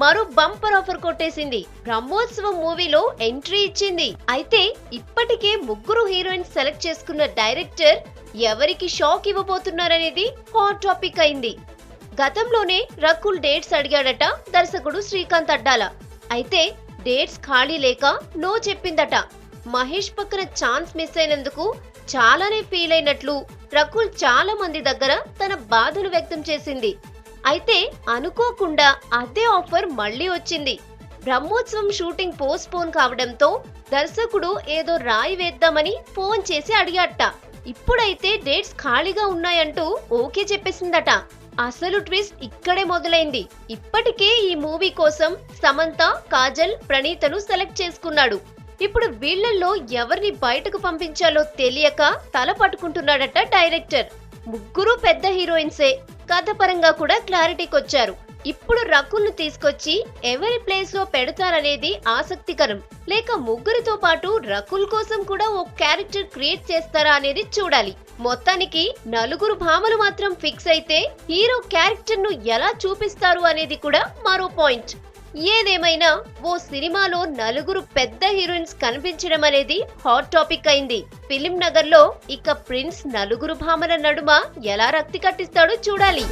మరో bumper offer కొట్టేసింది. బ్రహ్మోత్సవం మూవీలో ఎంట్రీ ఇచ్చింది. అయితే ఇప్పటికే ముగ్గురు హీరోయిన్స్ సెలెక్ట్ చేసుకున్న డైరెక్టర్ ఎవరికి షాక్ ఇవ్వబోతున్నారనేది హాట్ టాపిక్ అయింది. గతంలోనే రకుల్ డేట్స్ అడిగాడట దర్శకుడు శ్రీకాంత్ అడ్డాల. అయితే డేట్స్ ఖాళీ లేక నో చెప్పిందట. మహేష్ పక్కన ఛాన్స్ మిస్ అయినందుకు చాలానే ఫీల్ అయినట్లు రకుల్ చాలా మంది దగ్గర తన బాధను వ్యక్తం చేసింది. అయితే అనుకోకుండా అదే ఆఫర్ మళ్లీ వచ్చింది. బ్రహ్మోత్సవం షూటింగ్ పోస్ట్ పోన్ కావడంతో దర్శకుడు ఏదో రాయి వేద్దామని ఫోన్ చేసి అడిగాట. ఇప్పుడైతే డేట్స్ ఖాళీగా ఉన్నాయంటూ ఓకే చెప్పేసిందట. అసలు ట్విస్ట్ ఇక్కడే మొదలైంది. ఇప్పటికే ఈ మూవీ కోసం సమంత, కాజల్, ప్రణీతను సెలెక్ట్ చేసుకున్నాడు. ఇప్పుడు వీళ్లలో ఎవరిని బయటకు పంపించాలో తెలియక తల పట్టుకుంటున్నాడట డైరెక్టర్. ముగ్గురు పెద్ద హీరోయిన్సే. కథ పరంగా కూడా క్లారిటీకొచ్చారు. ఇప్పుడు రకుల్ ను తీసుకొచ్చి ఎవరి ప్లేస్ లో పెడతారనేది ఆసక్తికరం. లేక ముగ్గురితో పాటు రకుల్ కోసం కూడా ఓ క్యారెక్టర్ క్రియేట్ చేస్తారా అనేది చూడాలి. మొత్తానికి నలుగురు భామలు మాత్రం ఫిక్స్ అయితే హీరో క్యారెక్టర్ ను ఎలా చూపిస్తారు అనేది కూడా మరో పాయింట్. ఏదేమైనా ఓ సినిమాలో నలుగురు పెద్ద హీరోయిన్స్ కనిపించడం అనేది హాట్ టాపిక్ అయింది. ఫిలిం నగర్ లో ఇక ప్రిన్స్ నలుగురు భామల నడుమ ఎలా రక్తి కట్టిస్తాడో చూడాలి.